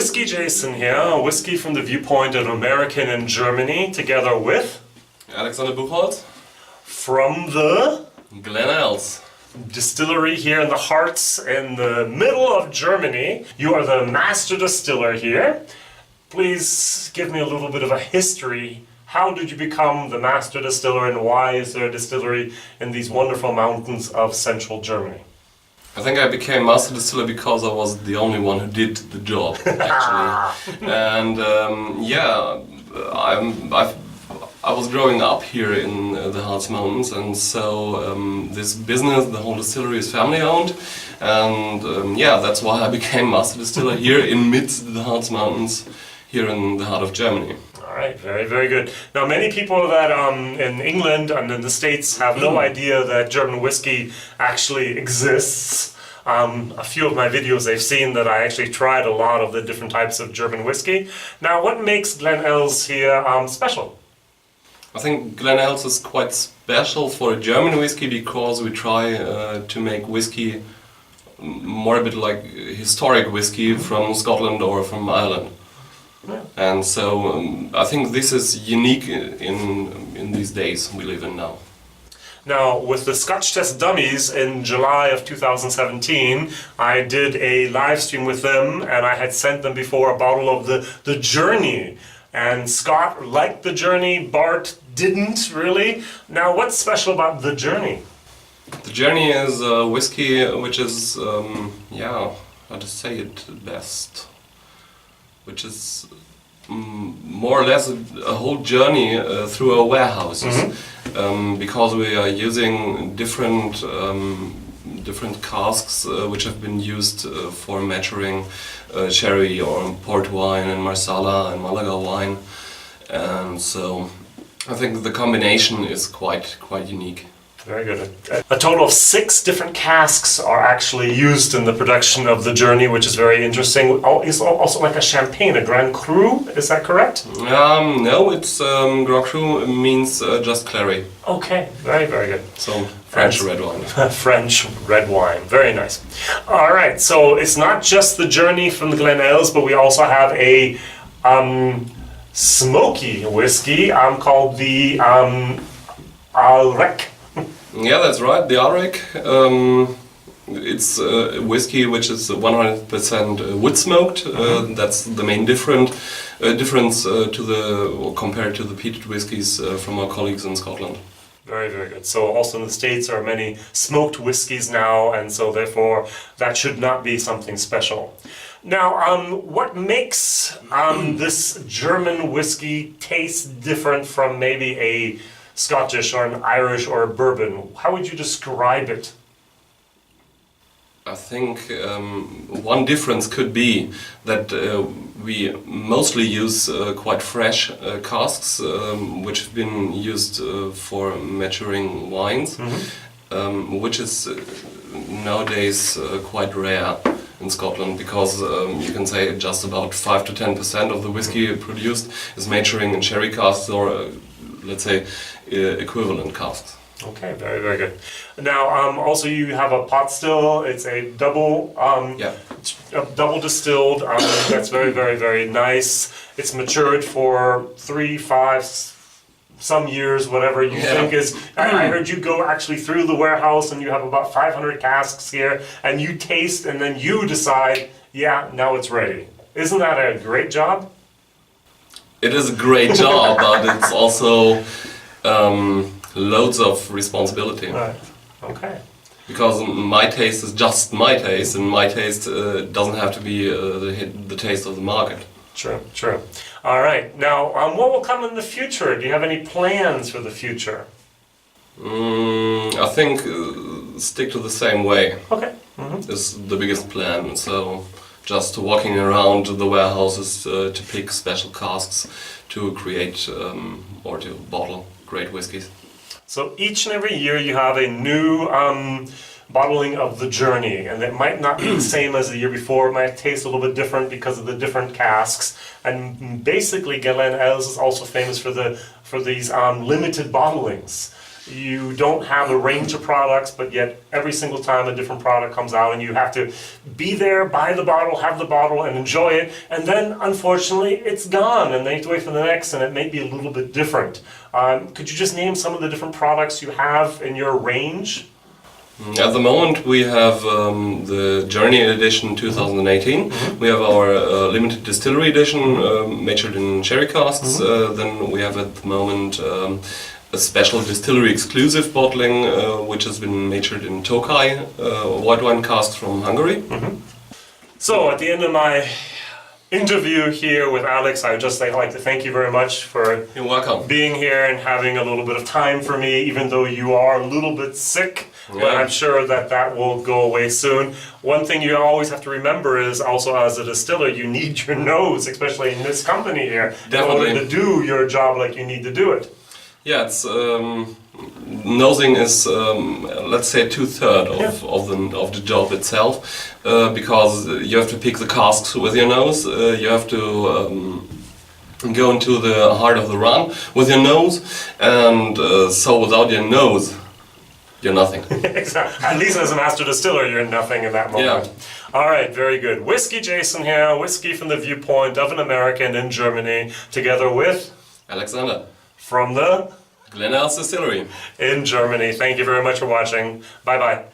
WhiskyJason here, whiskey from the viewpoint of American and Germany, together with Alexander Buchholz from the Glen Els Distillery here in the Harz in the middle of Germany. You are the master distiller here. Please give me a little bit of a history. How did you become the master distiller and why is there a distillery in these wonderful mountains of central Germany? I think I became master distiller because I was the only one who did the job, actually. And I was growing up here in the Harz Mountains, and so this business, the whole distillery, is family owned, and that's why I became master distiller here in midst the Harz Mountains, here in the heart of Germany. All right, very, very good. Now, many people that in England and in the States have no idea that German whiskey actually exists. A few of my videos, they've seen that I actually tried a lot of the different types of German whiskey. Now, what makes Glen Els here special? I think Glen Els is quite special for a German whiskey because we try to make whiskey more a bit like historic whiskey from Scotland or from Ireland. Yeah. And so I think this is unique in these days we live in now. Now, with the Scotch Test Dummies in July of 2017, I did a live stream with them and I had sent them before a bottle of the Journey. And Scott liked the Journey, Bart didn't really. Now, what's special about the Journey? The Journey is a whiskey which is, how to say it best, which is more or less a whole journey through our warehouses, because we are using different casks which have been used for maturing sherry or port wine and marsala and Malaga wine, and so I think the combination is quite unique. Very good. A total of 6 different casks are actually used in the production of the Journey, which is very interesting. It's also like a champagne, a Grand Cru, is that correct? No, it's Grand Cru means just clary. Okay, very, very good. So French red wine. French red wine, very nice. All right, so it's not just the Journey from the Glen Els, but we also have a smoky whiskey called the Alrek. Yeah, that's right, the Alrek. It's a whiskey which is 100% wood smoked. That's the main difference compared to the peated whiskies from our colleagues in Scotland. Very, very good. So also in the States there are many smoked whiskies now, and so therefore that should not be something special. Now, what makes this German whiskey taste different from maybe a Scottish or an Irish or a bourbon? How would you describe it? I think one difference could be that we mostly use quite fresh casks which have been used for maturing wines, which is nowadays quite rare in Scotland, because you can say just about 5 to 10% of the whiskey produced is maturing in sherry casks or let's say equivalent casks. Okay, very, very good. Now, also you have a pot still. It's a double, double distilled. That's very, very, very nice. It's matured for 3, 5, some years, whatever you think is. I heard you go actually through the warehouse and you have about 500 casks here, and you taste and then you decide, yeah, now it's ready. Isn't that a great job? It is a great job, but it's also loads of responsibility. Right. Okay. Because my taste is just my taste, and my taste doesn't have to be the taste of the market. True, true. All right. Now, what will come in the future? Do you have any plans for the future? I think stick to the same way. Okay. Is the biggest plan. So just walking around the warehouses to pick special casks to create or to bottle great whiskies. So each and every year you have a new bottling of the Journey, and it might not be the same as the year before. It might taste a little bit different because of the different casks. And basically, Glen Els is also famous for these limited bottlings. You don't have a range of products, but yet every single time a different product comes out and you have to be there, buy the bottle, have the bottle and enjoy it. And then unfortunately it's gone and they have to wait for the next and it may be a little bit different. Could you just name some of the different products you have in your range? At the moment we have the Journey Edition 2018. We have our limited distillery edition matured in sherry casks. Then we have at the moment a special distillery exclusive bottling which has been matured in Tokai, white wine cask from Hungary. So at the end of my interview here with Alex, I would just like to thank you very much for You're welcome. being here and having a little bit of time for me, even though you are a little bit sick. But I'm sure that that will go away soon. One thing you always have to remember is also as a distiller, you need your nose, especially in this company here, Definitely. in order to do your job like you need to do it. Yeah, it's nosing is let's say 2/3 of the job itself, because you have to pick the casks with your nose. You have to go into the heart of the run with your nose, and so without your nose, you're nothing. Exactly. At least as a master distiller, you're nothing in that moment. Yeah. All right, very good. WhiskyJason here, whiskey from the viewpoint of an American in Germany, together with Alexander. from the Glen Els Distillery. in Germany. Thank you very much for watching. Bye-bye.